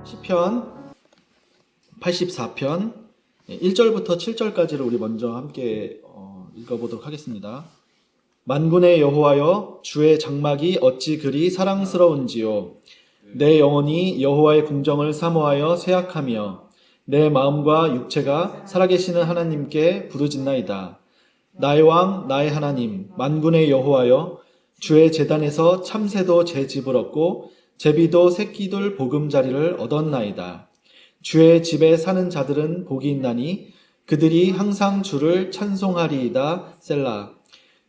시편 84편 1절부터 7절까지를 우리 먼저 함께 읽어보도록 하겠습니다. 만군의 여호와여, 주의 장막이 어찌 그리 사랑스러운지요. 내 영혼이 여호와의 궁정을 사모하여 쇠약하며 내 마음과 육체가 살아계시는 하나님께 부르짖나이다. 나의 왕 나의 하나님 만군의 여호와여, 주의 제단에서 참새도 제 집을 얻고 제비도 새끼들 보금자리를 얻었나이다. 주의 집에 사는 자들은 복이 있나니 그들이 항상 주를 찬송하리이다. 셀라.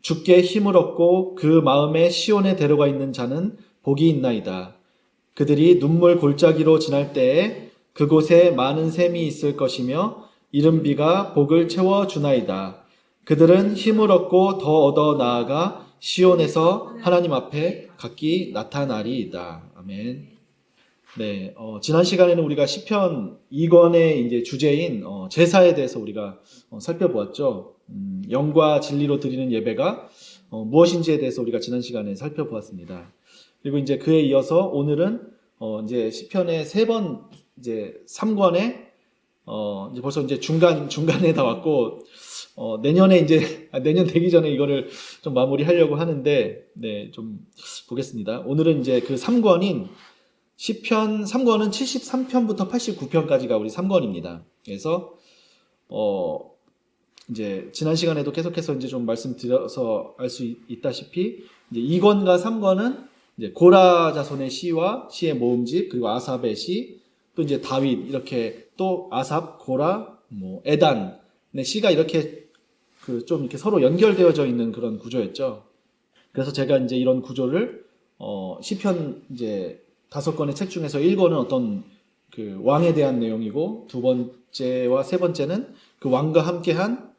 주께 힘을 얻고 그 마음에 시온에 데려가 있는 자는 복이 있나이다. 그들이 눈물 골짜기로 지날 때에 그곳에 많은 샘이 있을 것이며 이른 비가 복을 채워주나이다. 그들은 힘을 얻고 더 얻어 나아가 시온에서 하나님 앞에 각기 나타나리이다. 아멘. 네, 지난 시간에는 우리가 시편 2권의 이제 주제인 제사에 대해서 우리가 살펴보았죠. 영과 진리로 드리는 예배가 무엇인지에 대해서 우리가 지난 시간에 살펴보았습니다. 그리고 이제 그에 이어서 오늘은 이제 시편의 세 번 이제 3권에 이제 벌써 이제 중간에 다 왔고 내년에 이제 내년 되기 전에 이거를 좀 마무리하려고 하는데 네, 좀 보겠습니다. 오늘은 이제 그 3권인 시편 3권은 73편부터 89편까지가 우리 3권입니다. 그래서 이제 지난 시간에도 계속해서 이제 좀 말씀드려서 알 수 있다시피 이제 2권과 3권은 이제 고라 자손의 시와 시의 모음집, 그리고 아삽의 시, 또 이제 다윗, 이렇게 또 아삽, 고라, 뭐 에단의 시가 이렇게 그 좀 이렇게 서로 연결되어져 있는 그런 구조였죠. 그래서 제가 이제 이런 구조를 시편 이제 5권의 책 중에서 1권은 어떤 그 왕에 대한 내용이고, 두 번째와 세 번째는 그 왕과 함께한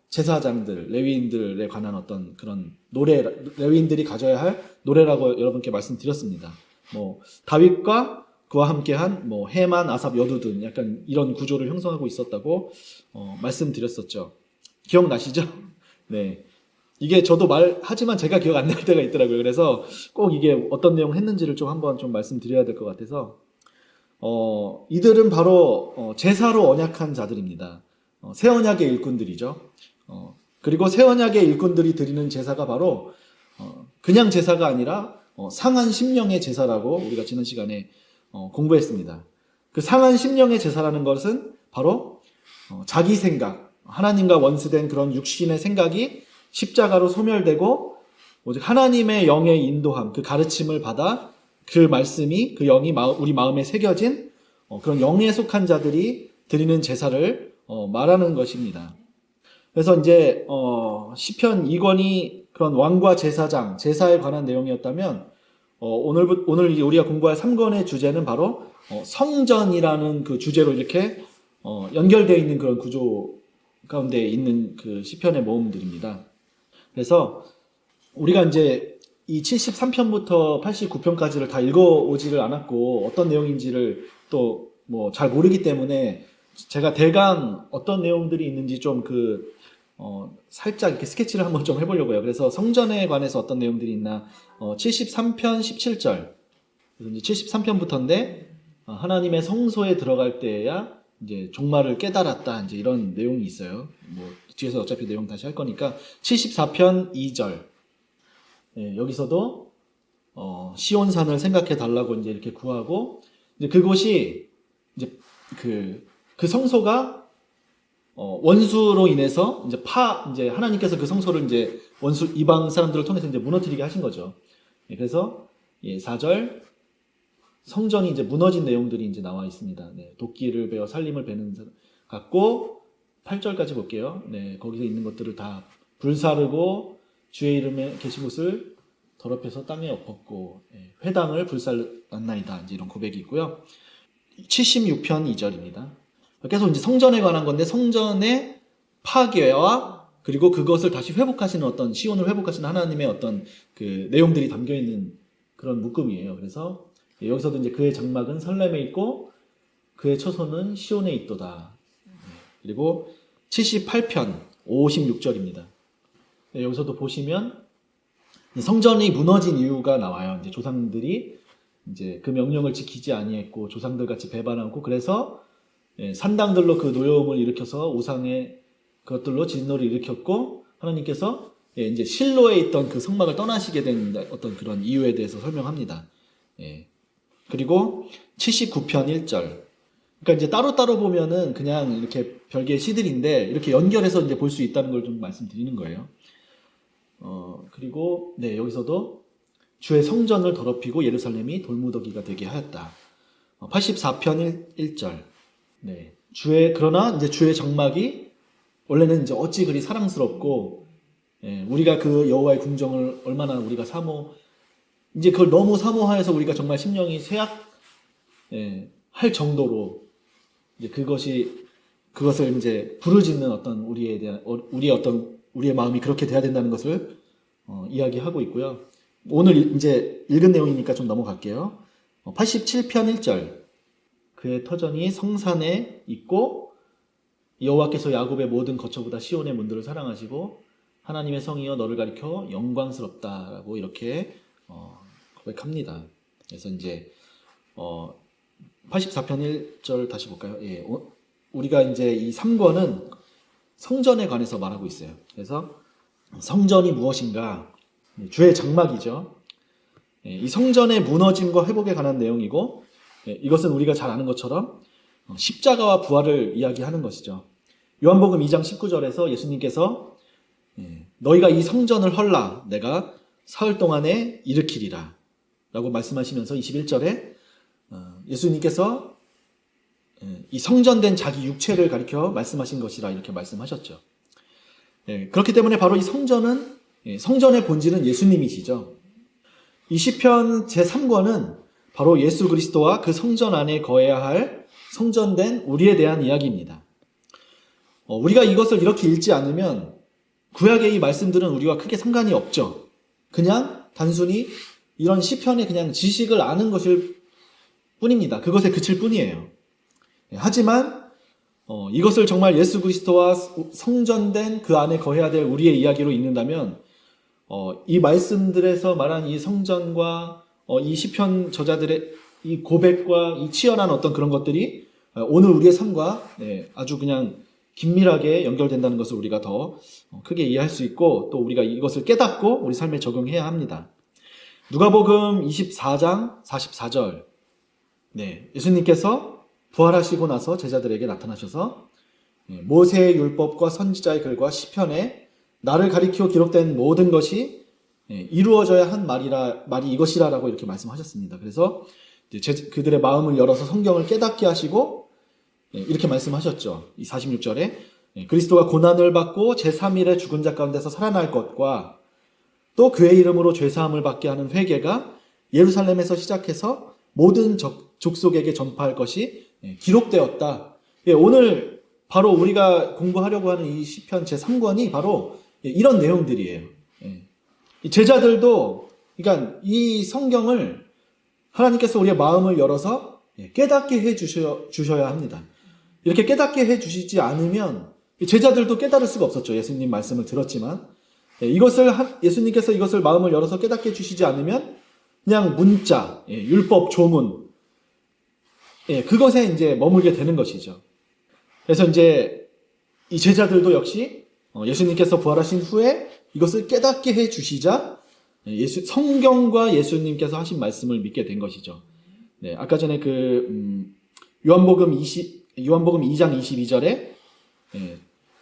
제사장들, 레위인들에 관한 어떤 그런 노래, 레위인들이 가져야 할 노래라고 여러분께 말씀드렸습니다. 뭐 다윗과 그와 함께한 뭐 해만, 아삽, 여두둔 약간 이런 구조를 형성하고 있었다고 말씀드렸었죠. 기억나시죠? 네. 이게 저도 말하지만 제가 기억 안 날 때가 있더라고요. 그래서 꼭 이게 어떤 내용 했는지를 좀 한번 좀 말씀드려야 될 것 같아서 이들은 바로 제사로 언약한 자들입니다. 새 언약의 일꾼들이죠. 그리고 새 언약의 일꾼들이 드리는 제사가 바로 그냥 제사가 아니라 상한 심령의 제사라고 우리가 지난 시간에 공부했습니다. 그 상한 심령의 제사라는 것은 바로 자기 생각, 하나님과 원수된 그런 육신의 생각이 십자가로 소멸되고 오직 하나님의 영의 인도함, 그 가르침을 받아 그 말씀이 그 영이 우리 마음에 새겨진 그런 영에 속한 자들이 드리는 제사를 말하는 것입니다. 그래서 이제 시편 2권이 그런 왕과 제사장, 제사에 관한 내용이었다면 오늘 우리가 공부할 3권의 주제는 바로 성전이라는 그 주제로 이렇게 연결되어 있는 그런 구조 가운데 있는 그 시편의 모음들입니다. 그래서 우리가 이제 이 73편부터 89편까지를 다 읽어오지를 않았고 어떤 내용인지를 또 뭐 잘 모르기 때문에 제가 대강 어떤 내용들이 있는지 좀 살짝 이렇게 스케치를 한번 좀 해보려고요. 그래서 성전에 관해서 어떤 내용들이 있나 73편 17절 그래서 이제 73편부터인데 하나님의 성소에 들어갈 때야 이제 종말을 깨달았다 이제 이런 내용이 있어요. 뭐 뒤에서 어차피 내용 다시 할 거니까 74편 2절 네, 여기서도 시온산을 생각해 달라고 이제 이렇게 구하고 이제 그곳이 이제 그 성소가 원수로 인해서 이제 하나님께서 그 성소를 이제 원수 이방 사람들을 통해서 이제 무너뜨리게 하신 거죠. 네, 그래서 4절 성전이 이제 무너진 내용들이 이제 나와 있습니다. 네, 도끼를 베어 살림을 베는 같고 8절까지 볼게요. 네, 거기서 있는 것들을 다 불사르고 주의 이름에 계신 곳을 더럽혀서 땅에 엎었고 회당을 불살랐나이다. 이제 이런 고백이 있고요. 76편 2절입니다. 계속 이제 성전에 관한 건데 성전의 파괴와 그리고 그것을 다시 회복하시는 어떤 시온을 회복하시는 하나님의 어떤 그 내용들이 담겨 있는 그런 묶음이에요. 그래서 여기서도 이제 그의 장막은 설렘에 있고 그의 처소는 시온에 있도다. 그리고 78편 56절입니다. 여기서도 보시면 성전이 무너진 이유가 나와요. 이제 조상들이 이제 그 명령을 지키지 아니했고 조상들 같이 배반하고 그래서 산당들로 그 노여움을 일으켜서 우상의 그것들로 진노를 일으켰고 하나님께서 이제 실로에 있던 그 성막을 떠나시게 된 어떤 그런 이유에 대해서 설명합니다. 그리고 79편 1절. 그러니까 이제 따로따로 보면은 그냥 이렇게 별개의 시들인데 이렇게 연결해서 이제 볼 수 있다는 걸 좀 말씀드리는 거예요. 그리고 여기서도 주의 성전을 더럽히고 예루살렘이 돌무더기가 되게 하였다. 84편 1절. 그러나 이제 주의 장막이 원래는 이제 어찌 그리 사랑스럽고 우리가 그 여호와의 궁정을 얼마나 우리가 이제 그걸 너무 사모하여서 우리가 정말 심령이 할 정도로 이제 그것을 이제 부르짖는 어떤 우리의 마음이 그렇게 돼야 된다는 것을 이야기하고 있고요. 오늘 이제 읽은 내용이니까 좀 넘어갈게요. 87편 1절. 그의 터전이 성산에 있고 여호와께서 야곱의 모든 거처보다 시온의 문들을 사랑하시고 하나님의 성이여 너를 가리켜 영광스럽다라고 이렇게 고백합니다. 그래서 이제 84편 1절 다시 볼까요? 우리가 이제 이 3권은 성전에 관해서 말하고 있어요. 그래서 성전이 무엇인가? 주의 장막이죠. 이 성전의 무너짐과 회복에 관한 내용이고 이것은 우리가 잘 아는 것처럼 십자가와 부활을 이야기하는 것이죠. 요한복음 2장 19절에서 예수님께서 너희가 이 성전을 헐라 내가 사흘 동안에 일으키리라 라고 말씀하시면서 21절에 예수님께서 이 성전된 자기 육체를 가리켜 말씀하신 것이라 이렇게 말씀하셨죠. 그렇기 때문에 바로 이 성전의 본질은 예수님이시죠. 이 시편 제3권은 바로 예수 그리스도와 그 성전 안에 거해야 할 성전된 우리에 대한 이야기입니다. 우리가 이것을 이렇게 읽지 않으면 구약의 이 말씀들은 우리와 크게 상관이 없죠. 그냥 단순히 이런 시편의 그냥 지식을 아는 것일 뿐입니다. 그것에 그칠 뿐이에요. 하지만 이것을 정말 예수 그리스도와 성전된 그 안에 거해야 될 우리의 이야기로 읽는다면 이 말씀들에서 말한 이 성전과 이 시편 저자들의 이 고백과 이 치열한 어떤 그런 것들이 오늘 우리의 삶과 아주 그냥 긴밀하게 연결된다는 것을 우리가 더 크게 이해할 수 있고 또 우리가 이것을 깨닫고 우리 삶에 적용해야 합니다. 누가복음 24장 44절. 예수님께서 부활하시고 나서 제자들에게 나타나셔서 모세의 율법과 선지자의 글과 시편에 나를 가리켜 기록된 모든 것이 이루어져야 한 말이 이것이라라고 이렇게 말씀하셨습니다. 그래서 그들의 마음을 열어서 성경을 깨닫게 하시고 이렇게 말씀하셨죠. 이 46절에 그리스도가 고난을 받고 제3일에 죽은 자 가운데서 살아날 것과 또 그의 이름으로 죄사함을 받게 하는 회개가 예루살렘에서 시작해서 모든 족속에게 전파할 것이 기록되었다. 오늘 바로 우리가 공부하려고 하는 이 시편 제3권이 바로 이런 내용들이에요. 제자들도 그러니까 이 성경을 하나님께서 우리의 마음을 열어서 깨닫게 해 주셔야 합니다. 이렇게 깨닫게 해 주시지 않으면 제자들도 깨달을 수가 없었죠. 예수님 말씀을 들었지만 예수님께서 이것을 마음을 열어서 깨닫게 해 주시지 않으면 그냥 문자, 율법, 조문 그것에 이제 머물게 되는 것이죠. 그래서 이제 이 제자들도 역시 예수님께서 부활하신 후에 이것을 깨닫게 해 주시자 성경과 예수님께서 하신 말씀을 믿게 된 것이죠. 아까 전에 요한복음 2장 22절에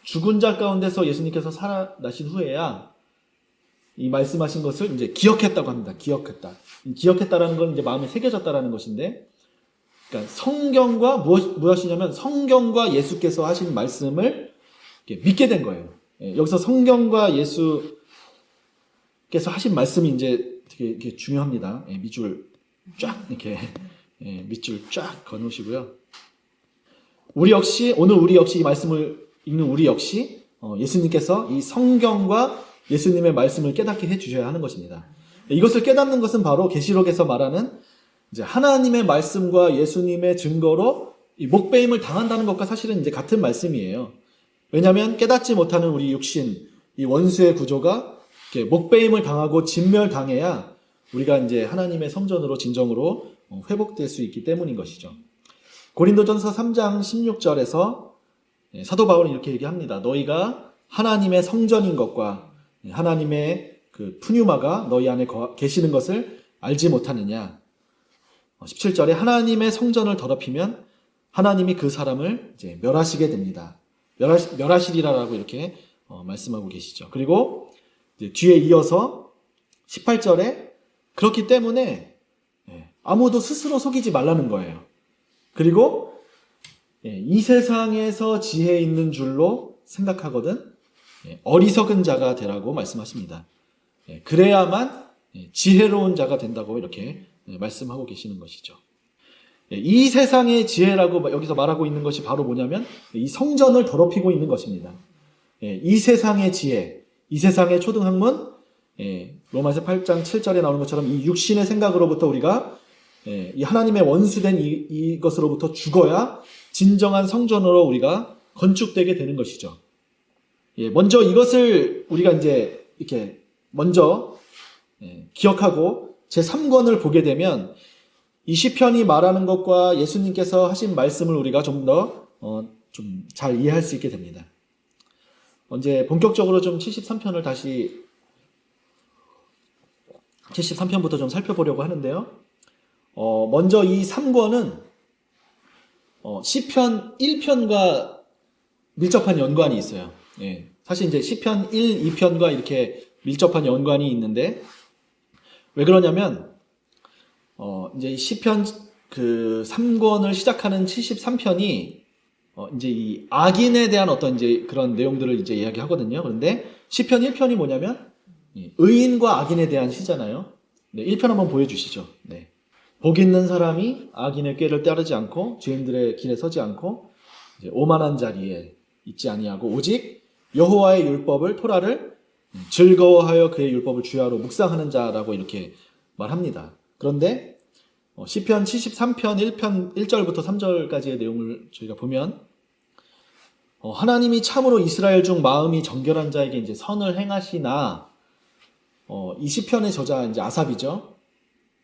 죽은 자 가운데서 예수님께서 살아나신 후에야 이 말씀하신 것을 이제 기억했다고 합니다. 기억했다라는 건 이제 마음에 새겨졌다라는 것인데, 그러니까 성경과 무엇이냐면 성경과 예수께서 하신 말씀을 믿게 된 거예요. 여기서 성경과 예수께서 하신 말씀이 이제 되게 이렇게 중요합니다. 밑줄 쫙 이렇게 밑줄 쫙 그어놓으시고요. 오늘 우리 역시 이 말씀을 읽는 우리 역시 예수님께서 이 성경과 예수님의 말씀을 깨닫게 해주셔야 하는 것입니다. 이것을 깨닫는 것은 바로 계시록에서 말하는 이제 하나님의 말씀과 예수님의 증거로 이 목배임을 당한다는 것과 사실은 이제 같은 말씀이에요. 왜냐하면 깨닫지 못하는 우리 육신, 이 원수의 구조가 이렇게 목배임을 당하고 진멸당해야 우리가 이제 하나님의 성전으로 진정으로 회복될 수 있기 때문인 것이죠. 고린도전서 3장 16절에서 사도 바울은 이렇게 얘기합니다. 너희가 하나님의 성전인 것과 하나님의 그 푸뉴마가 너희 안에 계시는 것을 알지 못하느냐. 17절에 하나님의 성전을 더럽히면 하나님이 그 사람을 이제 멸하시게 됩니다. 멸하시리라라고 이렇게 말씀하고 계시죠. 그리고 이제 뒤에 이어서 18절에 그렇기 때문에 아무도 스스로 속이지 말라는 거예요. 그리고 이 세상에서 지혜 있는 줄로 생각하거든 어리석은 자가 되라고 말씀하십니다. 그래야만 지혜로운 자가 된다고 이렇게 말씀하고 계시는 것이죠. 이 세상의 지혜라고 여기서 말하고 있는 것이 바로 뭐냐면 이 성전을 더럽히고 있는 것입니다. 이 세상의 지혜, 이 세상의 초등학문, 로마서 8장 7절에 나오는 것처럼 이 육신의 생각으로부터 우리가 이 하나님의 원수된 이것으로부터 죽어야 진정한 성전으로 우리가 건축되게 되는 것이죠. 먼저 이것을 우리가 이제 이렇게 먼저 기억하고 제3권을 보게 되면 이 시편이 말하는 것과 예수님께서 하신 말씀을 우리가 좀 더 좀 잘 이해할 수 있게 됩니다. 이제 본격적으로 좀 73편을 다시 73편부터 좀 살펴보려고 하는데요. 먼저 이 3권은 시편 1편과 밀접한 연관이 있어요. 사실 이제 시편 1, 2편과 이렇게 밀접한 연관이 있는데 왜 그러냐면 이제 시편 그 3권을 시작하는 73편이 이제 이 악인에 대한 어떤 이제 그런 내용들을 이제 이야기하거든요. 그런데 시편 1편이 뭐냐면 의인과 악인에 대한 시잖아요. 1편 한번 보여주시죠. 복 있는 사람이 악인의 꾀를 따르지 않고 죄인들의 길에 서지 않고 이제 오만한 자리에 있지 아니하고 오직 여호와의 율법을 토라를 즐거워하여 그의 율법을 주야로 묵상하는 자라고 이렇게 말합니다. 그런데 시편 73편 1편 1절부터 3절까지의 내용을 저희가 보면 하나님이 참으로 이스라엘 중 마음이 정결한 자에게 이제 선을 행하시나 이 시편의 저자 이제 아삽이죠.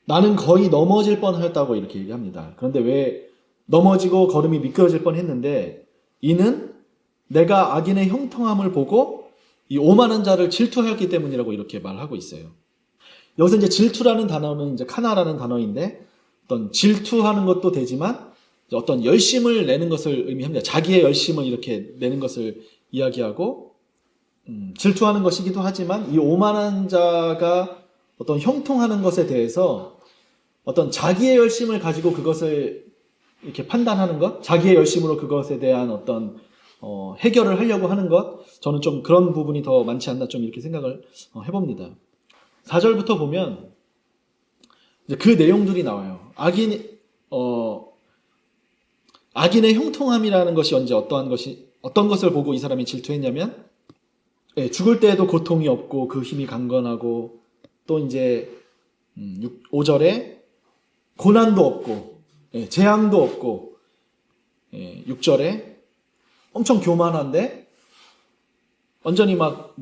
나는 거의 넘어질 뻔하였다고 이렇게 얘기합니다. 그런데 왜 넘어지고 걸음이 미끄러질 뻔했는데 이는 내가 악인의 형통함을 보고 이 오만한 자를 질투하였기 때문이라고 이렇게 말하고 있어요. 여기서 이제 질투라는 단어는 이제 카나라는 단어인데 어떤 질투하는 것도 되지만 어떤 열심을 내는 것을 의미합니다. 자기의 열심을 이렇게 내는 것을 이야기하고 질투하는 것이기도 하지만 이 오만한 자가 어떤 형통하는 것에 대해서 어떤 자기의 열심을 가지고 그것을 이렇게 판단하는 것, 자기의 열심으로 그것에 대한 어떤 해결을 하려고 하는 것, 저는 좀 그런 부분이 더 많지 않나 좀 이렇게 생각을 해봅니다. 4절부터 보면 이제 그 내용들이 나와요. 악인의 형통함이라는 것이 언제 어떤 것을 보고 이 사람이 질투했냐면 죽을 때에도 고통이 없고 그 힘이 강건하고 또 이제 5절에 고난도 없고 재앙도 없고 6절에 엄청 교만한데 완전히 막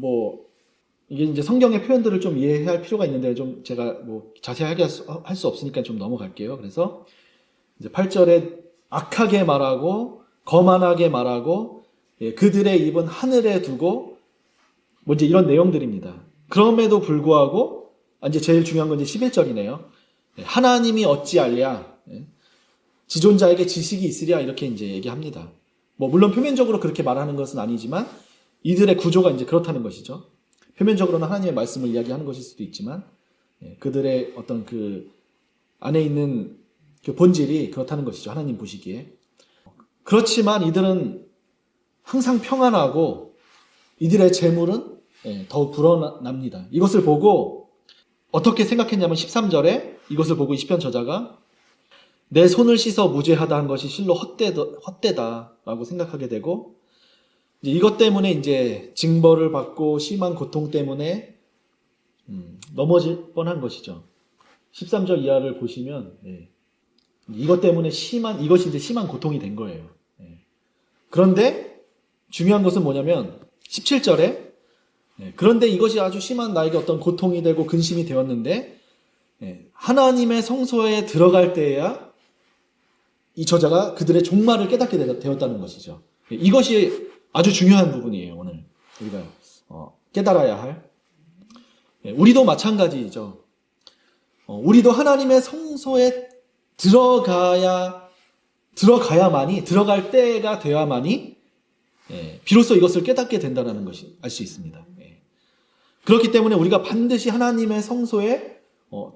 이게 이제 성경의 표현들을 좀 이해해야 할 필요가 있는데 좀 제가 자세하게 할 수 없으니까 좀 넘어갈게요. 그래서 이제 8절에 악하게 말하고 거만하게 말하고 그들의 입은 하늘에 두고 이제 이런 내용들입니다. 그럼에도 불구하고 이제 제일 중요한 건 이제 11절이네요. 하나님이 어찌 알랴 지존자에게 지식이 있으랴 이렇게 이제 얘기합니다. 물론 표면적으로 그렇게 말하는 것은 아니지만 이들의 구조가 이제 그렇다는 것이죠. 표면적으로는 하나님의 말씀을 이야기하는 것일 수도 있지만 그들의 어떤 그 안에 있는 그 본질이 그렇다는 것이죠. 하나님 보시기에. 그렇지만 이들은 항상 평안하고 이들의 재물은 더 불어납니다. 이것을 보고 어떻게 생각했냐면 13절에 이것을 보고 이 시편 저자가 내 손을 씻어 무죄하다 한 것이 실로 헛되다라고 생각하게 되고 이것 때문에 이제 징벌을 받고 심한 고통 때문에 넘어질 뻔한 것이죠. 13절 이하를 보시면 이것 때문에 이것이 이제 심한 고통이 된 거예요. 그런데 중요한 것은 뭐냐면 17절에 그런데 이것이 아주 심한 나에게 어떤 고통이 되고 근심이 되었는데 하나님의 성소에 들어갈 때에야 이 저자가 그들의 종말을 깨닫게 되었다는 것이죠. 이것이 아주 중요한 부분이에요. 오늘 우리가 깨달아야 할. 우리도 마찬가지죠. 우리도 하나님의 성소에 들어가야만이, 들어갈 때가 되어야만이 비로소 이것을 깨닫게 된다는 것이 알 수 있습니다. 그렇기 때문에 우리가 반드시 하나님의 성소에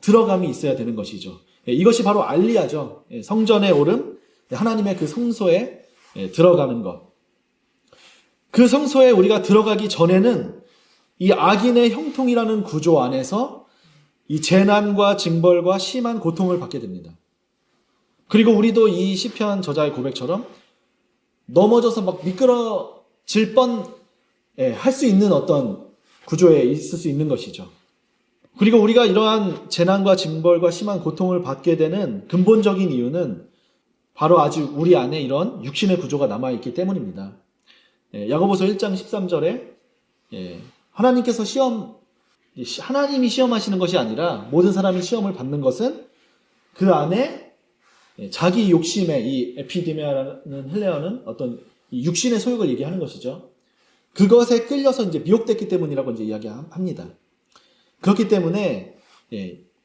들어감이 있어야 되는 것이죠. 이것이 바로 알리야죠. 성전에 오름, 하나님의 그 성소에 들어가는 것. 그 성소에 우리가 들어가기 전에는 이 악인의 형통이라는 구조 안에서 이 재난과 징벌과 심한 고통을 받게 됩니다. 그리고 우리도 이 시편 저자의 고백처럼 넘어져서 막 미끄러질 할 수 있는 어떤 구조에 있을 수 있는 것이죠. 그리고 우리가 이러한 재난과 징벌과 심한 고통을 받게 되는 근본적인 이유는 바로 아직 우리 안에 이런 육신의 구조가 남아있기 때문입니다. 야고보서 1장 13절에 하나님이 시험하시는 것이 아니라 모든 사람이 시험을 받는 것은 그 안에 자기 욕심의 이 에피데미아라는 헬레어는 어떤 육신의 소욕을 얘기하는 것이죠. 그것에 끌려서 이제 미혹됐기 때문이라고 이제 이야기합니다. 그렇기 때문에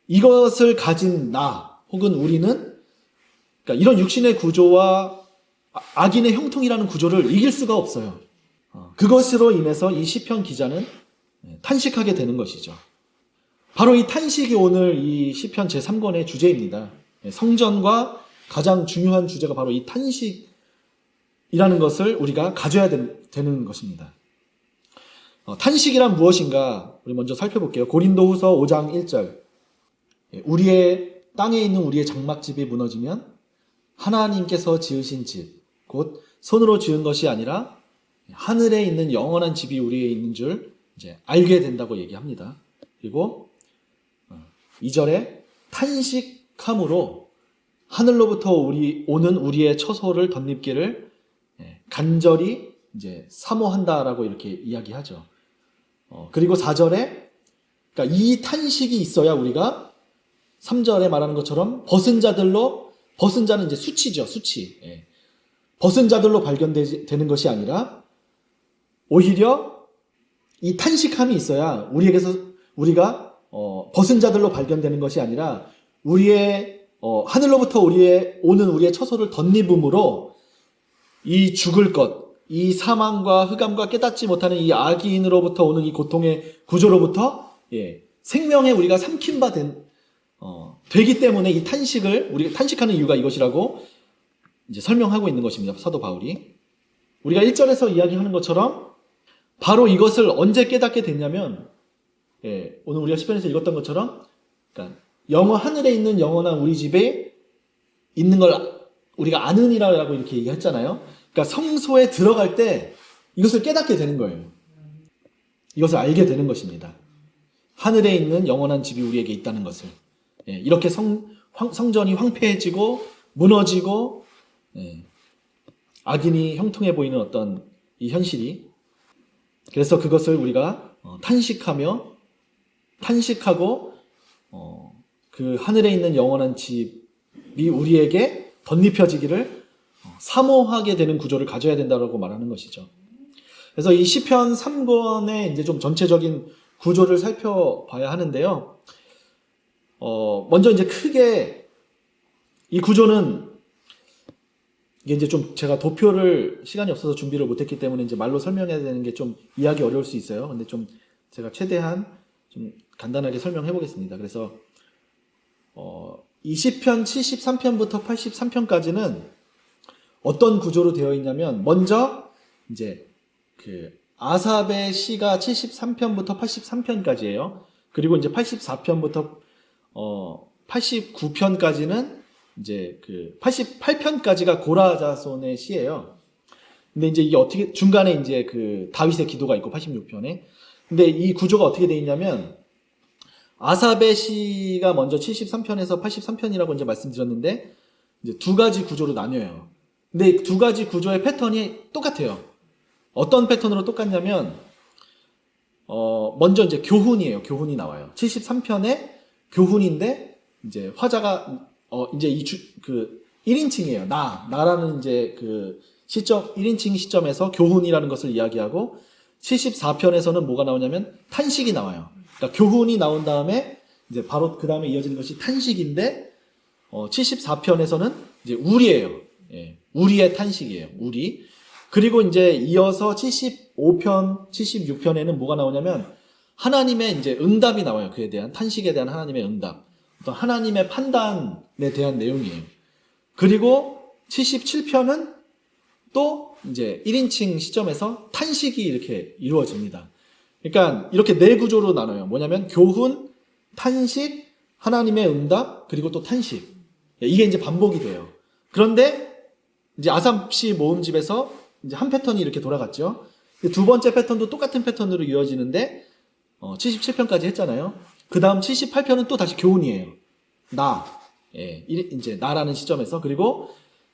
이것을 가진 나 혹은 우리는 그러니까 이런 육신의 구조와 악인의 형통이라는 구조를 이길 수가 없어요. 그것으로 인해서 이 시편 기자는 탄식하게 되는 것이죠. 바로 이 탄식이 오늘 이 시편 제3권의 주제입니다. 성전과 가장 중요한 주제가 바로 이 탄식이라는 것을 우리가 가져야 되는 것입니다. 탄식이란 무엇인가 우리 먼저 살펴볼게요. 고린도후서 5장 1절 우리의 땅에 있는 우리의 장막집이 무너지면 하나님께서 지으신 집, 곧 손으로 지은 것이 아니라 하늘에 있는 영원한 집이 우리에 있는 줄 이제 알게 된다고 얘기합니다. 그리고 2절에 탄식함으로 하늘로부터 오는 우리의 처소를 덧입기를 간절히 이제 사모한다라고 이렇게 이야기하죠. 그리고 4절에 그러니까 이 탄식이 있어야 우리가 3절에 말하는 것처럼 벗은 자는 이제 수치죠, 수치. 벗은 자들로 발견되는 것이 아니라 오히려 이 탄식함이 있어야 우리가 벗은 자들로 발견되는 것이 아니라 우리의 하늘로부터 오는 우리의 처소를 덧입음으로 이 죽을 것, 이 사망과 흑암과 깨닫지 못하는 이 악인으로부터 오는 이 고통의 구조로부터 생명에 우리가 삼킨 바 되기 때문에 이 탄식을 우리가 탄식하는 이유가 이것이라고 이제 설명하고 있는 것입니다. 사도 바울이. 우리가 1절에서 이야기하는 것처럼 바로 이것을 언제 깨닫게 됐냐면 오늘 우리가 시편에서 읽었던 것처럼 그러니까 하늘에 있는 영원한 우리 집에 있는 걸 우리가 아느니라고 이렇게 얘기했잖아요. 그러니까 성소에 들어갈 때 이것을 깨닫게 되는 거예요. 이것을 알게 되는 것입니다. 하늘에 있는 영원한 집이 우리에게 있다는 것을. 이렇게 성전이 황폐해지고 무너지고 악인이 형통해 보이는 어떤 이 현실이 그래서 그것을 우리가 탄식하고 그 하늘에 있는 영원한 집이 우리에게 덧입혀지기를 사모하게 되는 구조를 가져야 된다고 말하는 것이죠. 그래서 이 시편 3권의 이제 좀 전체적인 구조를 살펴봐야 하는데요. 먼저 이제 크게 이 구조는 이게 이제 좀 제가 도표를 시간이 없어서 준비를 못했기 때문에 이제 말로 설명해야 되는 게 좀 이해하기 어려울 수 있어요. 근데 좀 제가 최대한 좀 간단하게 설명해 보겠습니다. 그래서 이 시편 73편부터 83편까지는 어떤 구조로 되어 있냐면 먼저 이제 그 아삽의 시가 73편부터 83편까지예요. 그리고 이제 84편부터 89편까지는 이제 그 88편까지가 고라 자손의 시예요. 근데 이제 이게 어떻게 중간에 이제 그 다윗의 기도가 있고 86편에. 근데 이 구조가 어떻게 되어 있냐면 아삽의 시가 먼저 73편에서 83편이라고 이제 말씀드렸는데 이제 두 가지 구조로 나뉘어요. 근데 두 가지 구조의 패턴이 똑같아요. 어떤 패턴으로 똑같냐면 먼저 이제 교훈이에요. 교훈이 나와요. 73편에 교훈인데, 이제 화자가, 이제 그 1인칭이에요. 나라는 이제 그 시점, 1인칭 시점에서 교훈이라는 것을 이야기하고, 74편에서는 뭐가 나오냐면 탄식이 나와요. 그러니까 교훈이 나온 다음에, 이제 바로 그 다음에 이어지는 것이 탄식인데, 74편에서는 이제 우리예요. 예, 우리의 탄식이에요. 우리. 그리고 이제 이어서 75편, 76편에는 뭐가 나오냐면 하나님의 이제 응답이 나와요. 그에 대한 탄식에 대한 하나님의 응답. 어떤 하나님의 판단에 대한 내용이에요. 그리고 77편은 또 이제 1인칭 시점에서 탄식이 이렇게 이루어집니다. 그러니까 이렇게 네 구조로 나눠요. 뭐냐면 교훈, 탄식, 하나님의 응답, 그리고 또 탄식. 이게 이제 반복이 돼요. 그런데 이제 아삽시 모음집에서 이제 한 패턴이 이렇게 돌아갔죠. 두 번째 패턴도 똑같은 패턴으로 이어지는데 77편까지 했잖아요. 그 다음 78편은 또 다시 교훈이에요. 예, 이제 나라는 시점에서. 그리고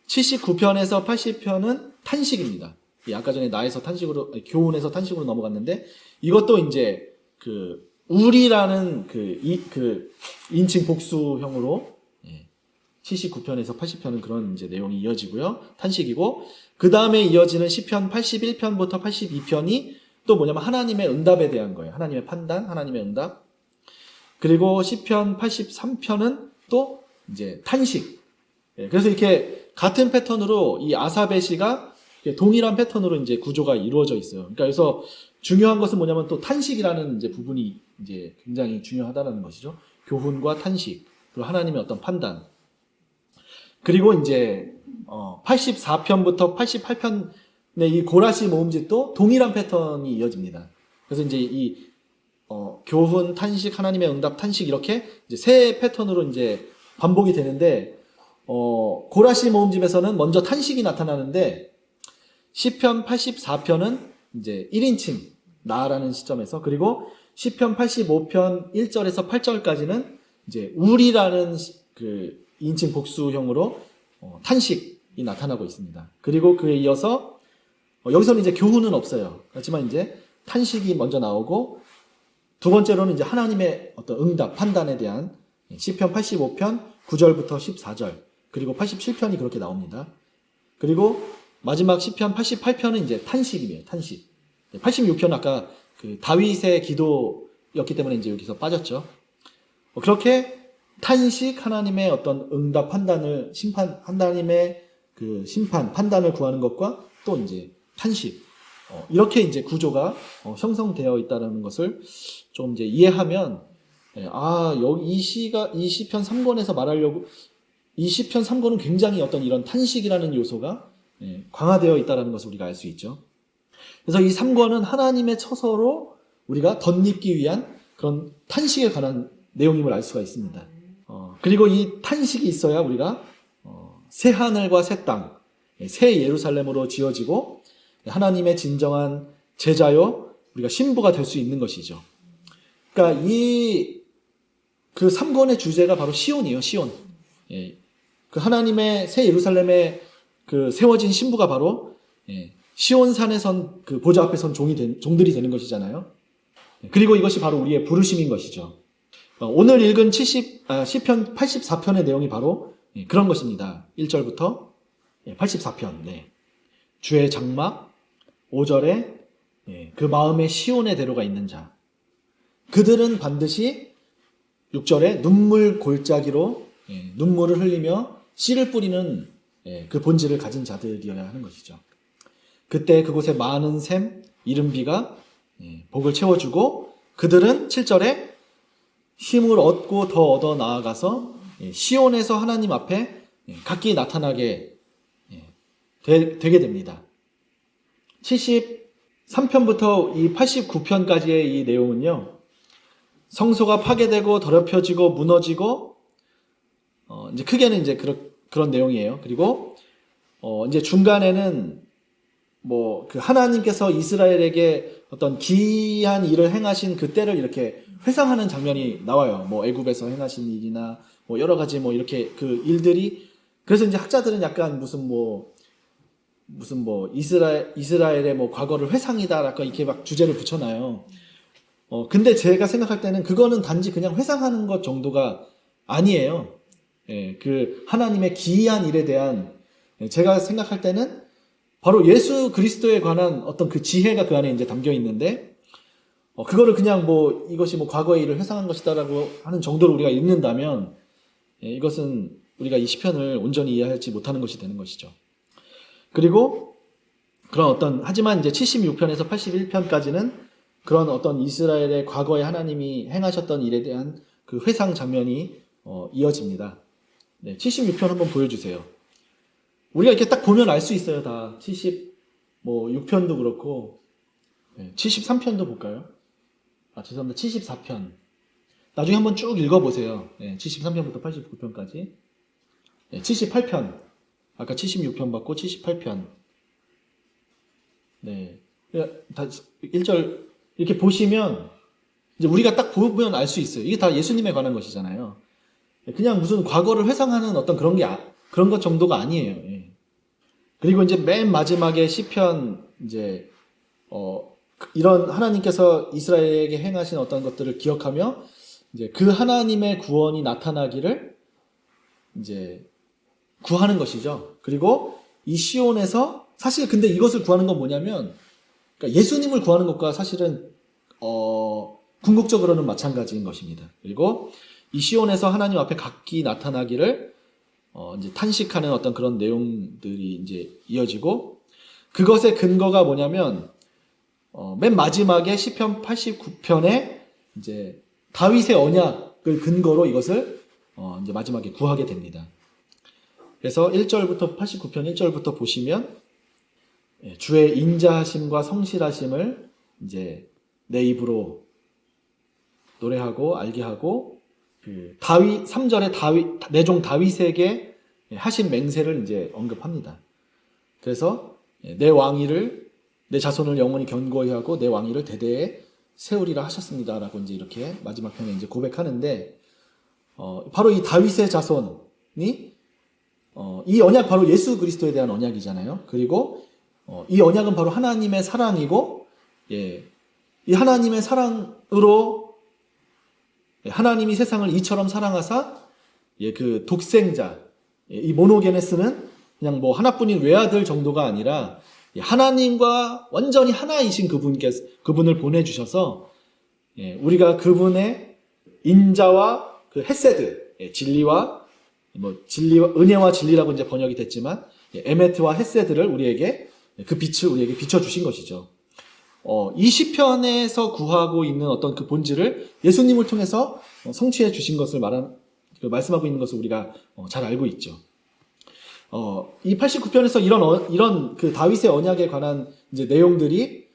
79편에서 80편은 탄식입니다. 아까 전에 나에서 탄식으로, 교훈에서 탄식으로 넘어갔는데, 이것도 이제 그 우리라는 그 인칭 복수형으로 79편에서 80편은 그런 이제 내용이 이어지고요. 탄식이고, 그 다음에 이어지는 시편 81편부터 82편이 또 뭐냐면 하나님의 응답에 대한 거예요. 하나님의 판단, 하나님의 응답. 그리고 시편 83편은 또 이제 탄식. 그래서 이렇게 같은 패턴으로 이 아사베 시가 동일한 패턴으로 이제 구조가 이루어져 있어요. 그러니까 그래서 중요한 것은 뭐냐면 또 탄식이라는 이제 부분이 이제 굉장히 중요하다는 것이죠. 교훈과 탄식, 그리고 하나님의 어떤 판단. 그리고 이제 84편부터 88편의 이 고라시 모음집도 동일한 패턴이 이어집니다. 그래서 이제 이 교훈, 탄식, 하나님의 응답, 탄식 이렇게 이제 세 패턴으로 이제 반복이 되는데 고라시 모음집에서는 먼저 탄식이 나타나는데 시편 84편은 이제 1인칭 나라는 시점에서, 그리고 시편 85편 1절에서 8절까지는 이제 우리라는 그 2인칭 복수형으로 탄식이 나타나고 있습니다. 그리고 그에 이어서 여기서는 이제 교훈은 없어요. 그렇지만 이제 탄식이 먼저 나오고, 두 번째로는 이제 하나님의 어떤 응답, 판단에 대한 시편 85편 9절부터 14절, 그리고 87편이 그렇게 나옵니다. 그리고 마지막 시편 88편은 이제 탄식이에요. 탄식. 86편은 아까 그 다윗의 기도였기 때문에 이제 여기서 빠졌죠. 그렇게 탄식, 하나님의 어떤 응답, 판단을 하나님의 그 심판, 판단을 구하는 것과 또 이제 탄식, 이렇게 이제 구조가 형성되어 있다는 것을 좀 이제 이해하면, 여기 이 시편 3권에서 말하려고, 이 시편 3권은 굉장히 어떤 이런 탄식이라는 요소가 강화되어 있다는 것을 우리가 알 수 있죠. 그래서 이 3권은 하나님의 처소로 우리가 덧입기 위한 그런 탄식에 관한 내용임을 알 수가 있습니다. 그리고 이 탄식이 있어야 우리가 새 하늘과 새 땅, 새 예루살렘으로 지어지고 하나님의 진정한 제자요, 우리가 신부가 될 수 있는 것이죠. 그러니까 그 3권의 주제가 바로 시온이에요. 시온. 그 하나님의 새 예루살렘에 그 세워진 신부가 바로 시온산에 선 그 보좌 앞에 선 종들이 되는 것이잖아요. 그리고 이것이 바로 우리의 부르심인 것이죠. 오늘 읽은 시편 84편의 내용이 바로 그런 것입니다. 1절부터 84편. 주의 장막 5절에 그 마음에 시온의 대로가 있는 자. 그들은 반드시 6절에 눈물 골짜기로 눈물을 흘리며 씨를 뿌리는 그 본질을 가진 자들이어야 하는 것이죠. 그때 그곳에 많은 샘, 이른 비가 복을 채워주고, 그들은 7절에 힘을 얻고 더 얻어 나아가서 시온에서 하나님 앞에 각기 나타나게 되게 됩니다. 73편부터 이 89편까지의 이 내용은요, 성소가 파괴되고 더럽혀지고 무너지고, 이제 크게는 이제 그런 내용이에요. 그리고 이제 중간에는 뭐 그 하나님께서 이스라엘에게 어떤 기이한 일을 행하신 그 때를 이렇게 회상하는 장면이 나와요. 뭐 애굽에서 행하신 일이나 뭐 여러 가지 뭐 이렇게 그 일들이, 그래서 이제 학자들은 약간 무슨 뭐 이스라엘의 뭐 과거를 회상이다라고 이렇게 막 주제를 붙여놔요. 근데 제가 생각할 때는 그거는 단지 그냥 회상하는 것 정도가 아니에요. 예, 그 하나님의 기이한 일에 대한 제가 생각할 때는 바로 예수 그리스도에 관한 어떤 그 지혜가 그 안에 이제 담겨 있는데 그거를 그냥 뭐 이것이 뭐 과거의 일을 회상한 것이다라고 하는 정도로 우리가 읽는다면 이것은 우리가 이 시편을 온전히 이해하지 못하는 것이 되는 것이죠. 그리고 그런 어떤 하지만 이제 76편에서 81편까지는 그런 어떤 이스라엘의 과거에 하나님이 행하셨던 일에 대한 그 회상 장면이 이어집니다. 네, 76편 한번 보여주세요. 우리가 이렇게 딱 보면 알 수 있어요. 다 76편도 그렇고 73편도 볼까요? 죄송합니다. 74편. 나중에 한번 쭉 읽어보세요. 73편부터 89편까지. 78편. 아까 76편 봤고 78편. 네. 1절 이렇게 보시면 이제 우리가 딱 보면 알 수 있어요. 이게 다 예수님에 관한 것이잖아요. 그냥 무슨 과거를 회상하는 어떤 그런 것 정도가 아니에요. 그리고 이제 맨 마지막에 시편 이제 이런 하나님께서 이스라엘에게 행하신 어떤 것들을 기억하며 이제 그 하나님의 구원이 나타나기를 이제 구하는 것이죠. 그리고 이 시온에서 사실 근데 이것을 구하는 건 뭐냐면 그러니까 예수님을 구하는 것과 사실은 궁극적으로는 마찬가지인 것입니다. 그리고 이 시온에서 하나님 앞에 각기 나타나기를 이제 탄식하는 어떤 그런 내용들이 이제 이어지고 그것의 근거가 뭐냐면 맨 마지막에 시편 89편에 이제 다윗의 언약을 근거로 이것을 이제 마지막에 구하게 됩니다. 그래서 1절부터 89편 1절부터 보시면 주의 인자하심과 성실하심을 이제 내 입으로 노래하고 알게 하고 그 다윗 3절에 내 종 다윗에게 하신 맹세를 이제 언급합니다. 그래서 내 왕위를 내 자손을 영원히 견고히 하고 내 왕위를 대대에 세우리라 하셨습니다라고 이제 이렇게 마지막 편에 이제 고백하는데 바로 이 다윗의 자손이 이 언약 바로 예수 그리스도에 대한 언약이잖아요. 그리고 이 언약은 바로 하나님의 사랑이고 이 하나님의 사랑으로 하나님이 세상을 이처럼 사랑하사 그 독생자 이 모노게네스는 그냥 뭐 하나뿐인 외아들 정도가 아니라 하나님과 완전히 하나이신 그분을 보내주셔서 우리가 그분의 인자와 그 헤세드 진리와 은혜와 진리라고 이제 번역이 됐지만 에메트와 헤세드를 우리에게 그 빛을 우리에게 비춰주신 것이죠. 이 시편에서 구하고 있는 어떤 그 본질을 예수님을 통해서 성취해 주신 것을 말씀하고 있는 것을 우리가 잘 알고 있죠. 이 89편에서 이런 그 다윗의 언약에 관한 이제 내용들이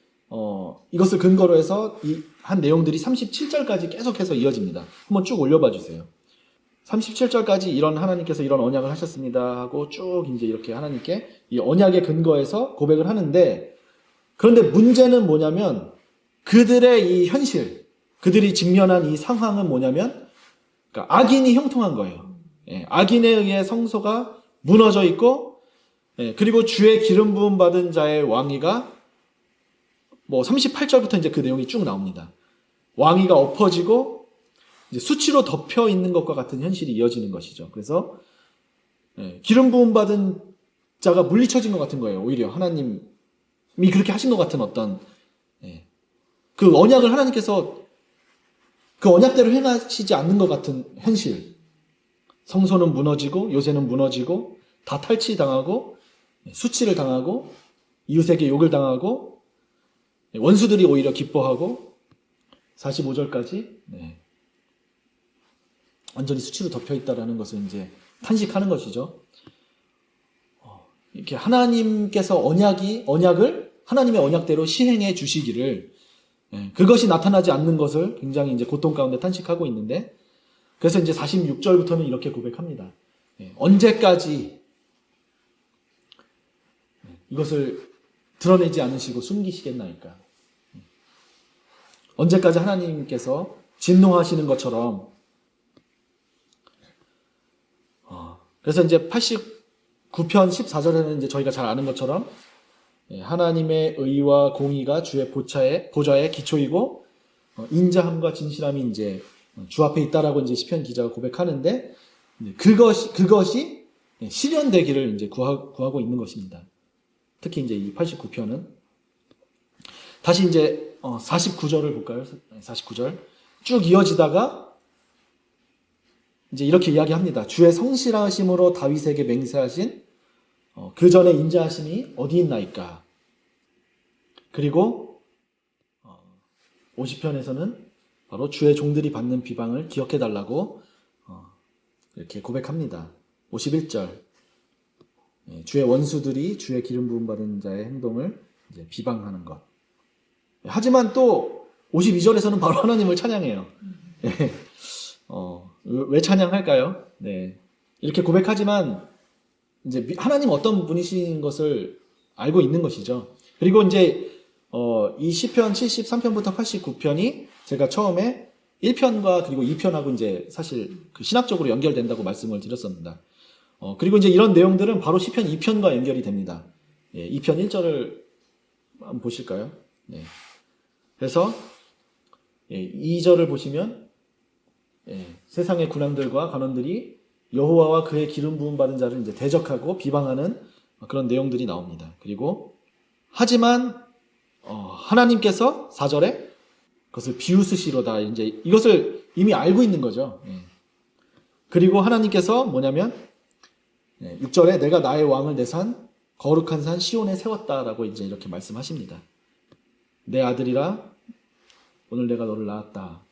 이것을 근거로 해서 한 내용들이 37절까지 계속해서 이어집니다. 한번 쭉 올려봐 주세요. 37절까지 이런 하나님께서 이런 언약을 하셨습니다 하고 쭉 이제 이렇게 하나님께 이 언약의 근거에서 고백을 하는데 그런데 문제는 뭐냐면 그들의 이 현실, 그들이 직면한 이 상황은 뭐냐면 그러니까 악인이 형통한 거예요. 악인에 의해 성소가 무너져 있고 그리고 주의 기름 부음 받은 자의 왕위가 뭐 38절부터 이제 그 내용이 쭉 나옵니다. 왕위가 엎어지고 이제 수치로 덮여 있는 것과 같은 현실이 이어지는 것이죠. 그래서 기름 부음 받은 자가 물리쳐진 것 같은 거예요. 오히려 하나님이 그렇게 하신 것 같은 어떤 그 언약을 하나님께서 그 언약대로 행하시지 않는 것 같은 현실. 성소는 무너지고 요새는 무너지고 다 탈취당하고 수치를 당하고 이웃에게 욕을 당하고 원수들이 오히려 기뻐하고 45절까지 완전히 수치로 덮여 있다라는 것을 이제 탄식하는 것이죠. 이렇게 하나님께서 언약을 하나님의 언약대로 시행해 주시기를 그것이 나타나지 않는 것을 굉장히 이제 고통 가운데 탄식하고 있는데 그래서 이제 46절부터는 이렇게 고백합니다. 언제까지 이것을 드러내지 않으시고 숨기시겠나이까? 언제까지 하나님께서 진노하시는 것처럼 그래서 이제 89편 14절에는 이제 저희가 잘 아는 것처럼 하나님의 의와 공의가 주의 보좌의 기초이고 인자함과 진실함이 이제 주 앞에 있다라고 이제 시편 기자가 고백하는데, 그것이 실현되기를 이제 구하고 있는 것입니다. 특히 이제 이 89편은. 다시 이제 49절을 볼까요? 49절. 쭉 이어지다가 이제 이렇게 이야기합니다. 주의 성실하심으로 다윗에게 맹세하신 그 전에 인자하심이 어디 있나이까. 그리고 50편에서는 바로 주의 종들이 받는 비방을 기억해 달라고 이렇게 고백합니다. 51절. 주의 원수들이 주의 기름 부음 받은 자의 행동을 이제 비방하는 것. 하지만 또 52절에서는 바로 하나님을 찬양해요. 왜 찬양할까요? 네. 이렇게 고백하지만 이제 하나님 어떤 분이신 것을 알고 있는 것이죠. 그리고 이제 이 시편 73편부터 89편이 제가 처음에 1편과 그리고 2편하고 이제 사실 그 신학적으로 연결된다고 말씀을 드렸습니다. 그리고 이제 이런 내용들은 바로 시편 2편과 연결이 됩니다. 2편 1절을 한번 보실까요? 네. 그래서 2절을 보시면 세상의 군왕들과 관원들이 여호와와 그의 기름 부음 받은 자를 이제 대적하고 비방하는 그런 내용들이 나옵니다. 그리고 하지만 하나님께서 4절에 그것을 비웃으시로다, 이제 이것을 이미 알고 있는 거죠. 그리고 하나님께서 뭐냐면 6절에 내가 나의 왕을 내 산 거룩한 산 시온에 세웠다라고 이제 이렇게 말씀하십니다. 내 아들이라 오늘 내가 너를 낳았다.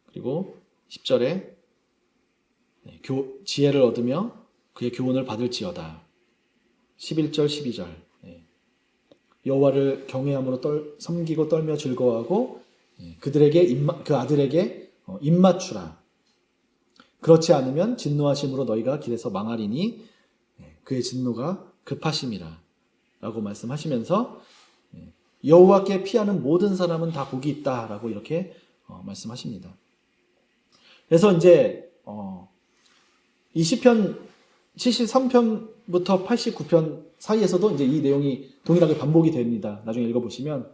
그리고 10절에 지혜를 얻으며 그의 교훈을 받을지어다. 11절 12절 여호와를 경외함으로 섬기고 떨며 즐거워하고 그 아들에게 입맞추라. 그렇지 않으면 진노하심으로 너희가 길에서 망하리니 그의 진노가 급하심이라 라고 말씀하시면서 여호와께 피하는 모든 사람은 다 복이 있다라고 이렇게 말씀하십니다. 그래서 이제 이 시편 73편부터 89편 사이에서도 이제 이 내용이 동일하게 반복이 됩니다. 나중에 읽어보시면.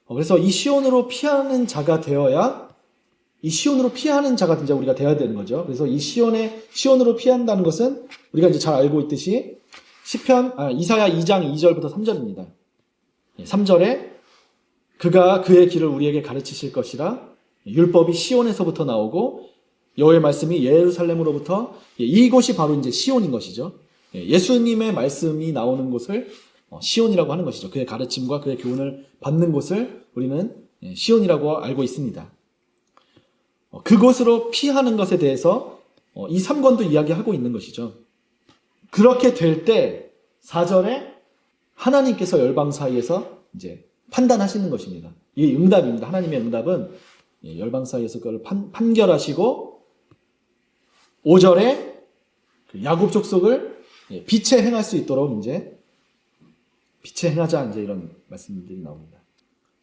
그래서 이 시온으로 피하는 자가 되어야, 이 시온으로 피하는 자가 진짜 우리가 되어야 되는 거죠. 그래서 이 시온으로 피한다는 것은 우리가 이제 잘 알고 있듯이 이사야 2장 2절부터 3절입니다. 3절에 그가 그의 길을 우리에게 가르치실 것이라, 율법이 시온에서부터 나오고 여호와의 말씀이 예루살렘으로부터, 이곳이 바로 이제 시온인 것이죠. 예수님의 말씀이 나오는 곳을 시온이라고 하는 것이죠. 그의 가르침과 그의 교훈을 받는 곳을 우리는 시온이라고 알고 있습니다. 그곳으로 피하는 것에 대해서 이 3권도 이야기하고 있는 것이죠. 그렇게 될 때 4절에 하나님께서 열방 사이에서 이제 판단하시는 것입니다. 이게 응답입니다. 하나님의 응답은 열방 사이에서 그걸 판결하시고, 5절에 야곱 족속을 빛에 행할 수 있도록 이제 빛에 행하자, 이제 이런 말씀들이 나옵니다.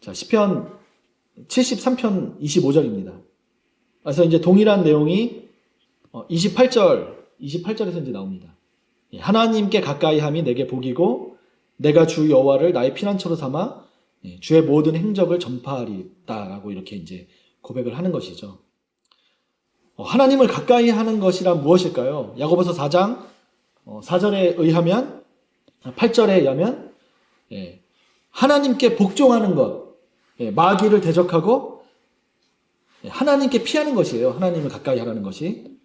자, 시편 73편 25절입니다. 그래서 이제 동일한 내용이 28절에서 이제 나옵니다. 하나님께 가까이 함이 내게 복이고 내가 주 여호와를 나의 피난처로 삼아 주의 모든 행적을 전파하리다라고 이렇게 이제 고백을 하는 것이죠. 하나님을 가까이 하는 것이란 무엇일까요? 야고보서 4장 4절에 의하면, 8절에 의하면 하나님께 복종하는 것, 마귀를 대적하고 하나님께 피하는 것이에요. 하나님을 가까이 하라는 것이.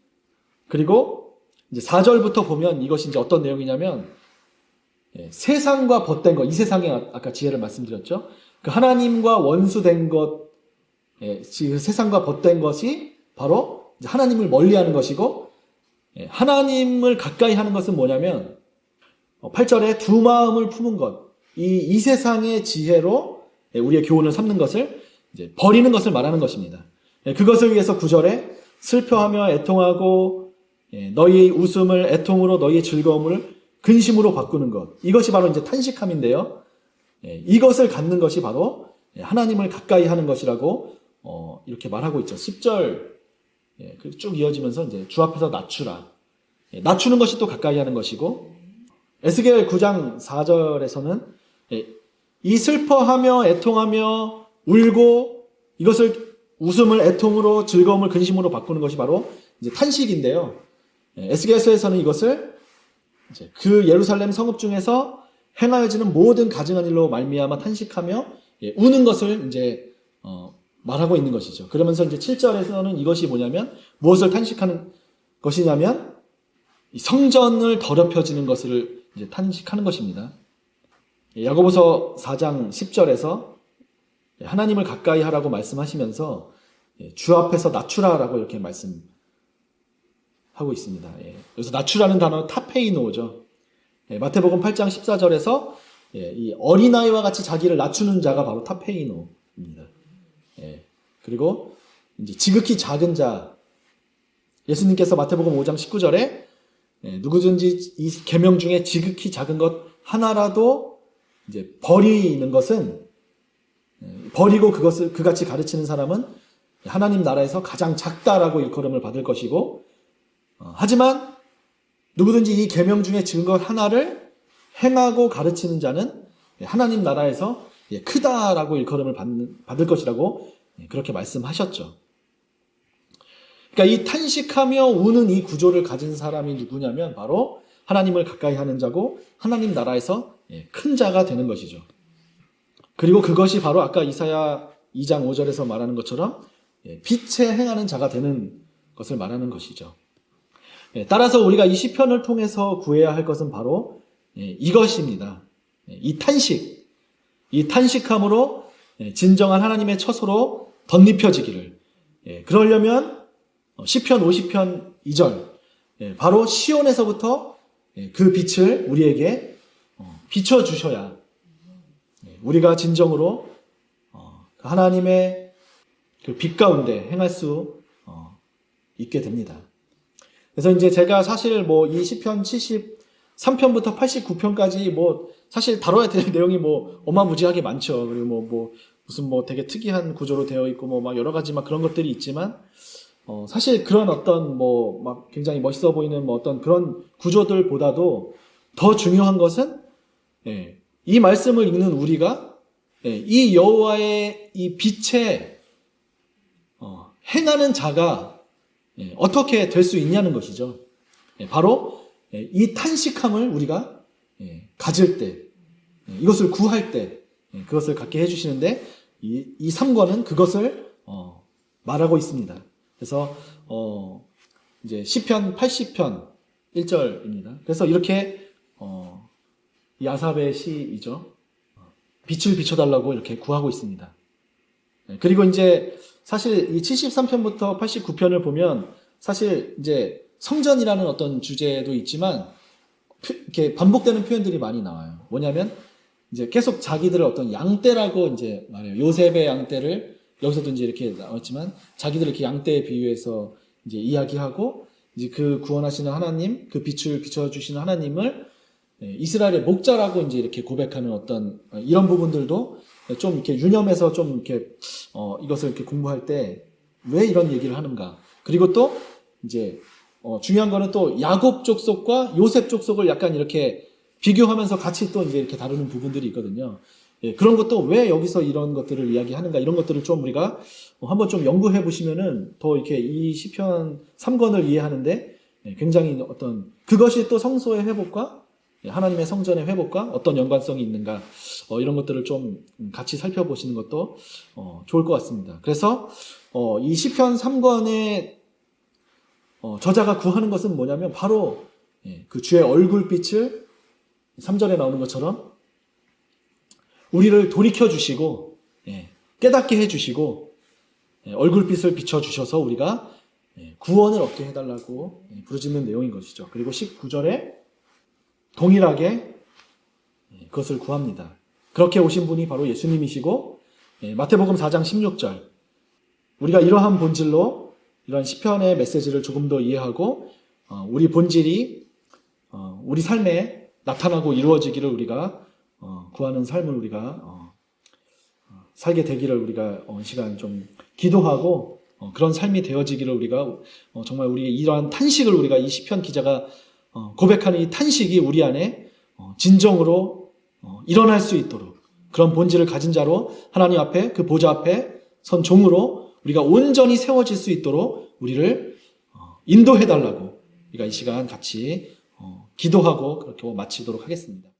그리고 이제 4절부터 보면 이것이 이제 어떤 내용이냐면 세상과 벗된 것, 이 세상에 아까 지혜를 말씀드렸죠. 그 하나님과 원수된 것, 세상과 벗된 것이 바로 하나님을 멀리하는 것이고, 하나님을 가까이 하는 것은 뭐냐면 8절에 두 마음을 품은 것, 이 세상의 지혜로 우리의 교훈을 삼는 것을 이제 버리는 것을 말하는 것입니다. 그것을 위해서 9절에 슬퍼하며 애통하고 너희 웃음을 애통으로 너희 즐거움을 근심으로 바꾸는 것, 이것이 바로 이제 탄식함인데요. 이것을 갖는 것이 바로 하나님을 가까이 하는 것이라고 이렇게 말하고 있죠. 10절 쭉 이어지면서 이제 주 앞에서 낮추라. 낮추는 것이 또 가까이 하는 것이고, 에스겔 9장 4절에서는 이 슬퍼하며 애통하며 울고 이것을 웃음을 애통으로 즐거움을 근심으로 바꾸는 것이 바로 이제 탄식인데요. 에스겔서에서는 이것을 이제 그 예루살렘 성읍 중에서 행하여지는 모든 가증한 일로 말미암아 탄식하며 우는 것을 이제 말하고 있는 것이죠. 그러면서 이제 7절에서는 이것이 뭐냐면 무엇을 탄식하는 것이냐면 성전을 더럽혀지는 것을 이제 탄식하는 것입니다. 야고보서 4장 10절에서 하나님을 가까이 하라고 말씀하시면서 주 앞에서 낮추라라고 이렇게 말씀하고 있습니다. 여기서 낮추라는 단어는 타페이노죠. 마태복음 8장 14절에서 이 어린아이와 같이 자기를 낮추는 자가 바로 타페이노입니다. 그리고 이제 지극히 작은 자, 예수님께서 마태복음 5장 19절에 누구든지 이 계명 중에 지극히 작은 것 하나라도 이제 버리는 것은 버리고 그것을 그같이 가르치는 사람은 하나님 나라에서 가장 작다라고 일컬음을 받을 것이고, 하지만 누구든지 이 계명 중에 지은 것 하나를 행하고 가르치는 자는 하나님 나라에서 크다라고 일컬음을 받을 것이라고 그렇게 말씀하셨죠. 그러니까 이 탄식하며 우는 이 구조를 가진 사람이 누구냐면 바로 하나님을 가까이 하는 자고 하나님 나라에서 큰 자가 되는 것이죠. 그리고 그것이 바로 아까 이사야 2장 5절에서 말하는 것처럼 빛에 행하는 자가 되는 것을 말하는 것이죠. 따라서 우리가 이 시편을 통해서 구해야 할 것은 바로 이것입니다. 이 탄식, 이 탄식함으로 진정한 하나님의 처소로 덧입혀지기를. 그러려면 시편 50편 2절, 바로 시온에서부터 그 빛을 우리에게 비춰주셔야 우리가 진정으로 하나님의 그 빛 가운데 행할 수 있게 됩니다. 그래서 이제 제가 사실 뭐 이 시편 73편부터 89편까지 뭐 사실 다뤄야 될 내용이 뭐 어마무지하게 많죠. 그리고 뭐 무슨 뭐 되게 특이한 구조로 되어 있고 뭐 막 여러 가지 막 그런 것들이 있지만 사실 그런 어떤 뭐 막 굉장히 멋있어 보이는 뭐 어떤 그런 구조들보다도 더 중요한 것은 이 말씀을 읽는 우리가 이 여호와의 이 빛에 행하는 자가 어떻게 될 수 있냐는 것이죠. 바로 이 탄식함을 우리가 가질 때, 이것을 구할 때 그것을 갖게 해주시는데 이 3권은 그것을 말하고 있습니다. 그래서 이제 시편 80편 1절입니다. 그래서 이렇게 이 아삽의 시이죠. 빛을 비춰달라고 이렇게 구하고 있습니다. 그리고 이제 사실 이 73편부터 89편을 보면 사실 이제 성전이라는 어떤 주제도 있지만 이렇게 반복되는 표현들이 많이 나와요. 뭐냐면 이제 계속 자기들을 어떤 양떼라고 이제 말해요. 요셉의 양떼를 여기서도 이제 이렇게 나왔지만 자기들을 이렇게 양떼에 비유해서 이제 이야기하고 이제 그 구원하시는 하나님, 그 빛을 비춰주시는 하나님을 이스라엘의 목자라고 이제 이렇게 고백하는 어떤 이런 부분들도 좀 이렇게 유념해서 좀 이렇게 이것을 이렇게 공부할 때 왜 이런 얘기를 하는가. 그리고 또 이제 중요한 거는 또 야곱 족속과 요셉 족속을 약간 이렇게 비교하면서 같이 또 이제 이렇게 다루는 부분들이 있거든요. 그런 것도 왜 여기서 이런 것들을 이야기하는가, 이런 것들을 좀 우리가 한번 좀 연구해 보시면은 더 이렇게 이 시편 3권을 이해하는데 굉장히 어떤 그것이 또 성소의 회복과 하나님의 성전의 회복과 어떤 연관성이 있는가, 이런 것들을 좀 같이 살펴보시는 것도 좋을 것 같습니다. 그래서 이 시편 3권의 저자가 구하는 것은 뭐냐면 바로 그 주의 얼굴빛을 3절에 나오는 것처럼 우리를 돌이켜 주시고 깨닫게 해주시고 얼굴빛을 비춰주셔서 우리가 구원을 얻게 해달라고 부르짖는 내용인 것이죠. 그리고 19절에 동일하게 그것을 구합니다. 그렇게 오신 분이 바로 예수님이시고 마태복음 4장 16절 우리가 이러한 본질로 이러한 시편의 메시지를 조금 더 이해하고 우리 본질이 우리 삶에 나타나고 이루어지기를 우리가 구하는 삶을 우리가 살게 되기를 우리가 시간 좀 기도하고 그런 삶이 되어지기를 우리가 정말 우리의 이러한 탄식을 우리가 이 시편 기자가 고백하는 이 탄식이 우리 안에 진정으로 일어날 수 있도록 그런 본질을 가진 자로 하나님 앞에 그 보좌 앞에 선 종으로 우리가 온전히 세워질 수 있도록 우리를 인도해 달라고 우리가 이 시간 같이 기도하고 그렇게 마치도록 하겠습니다.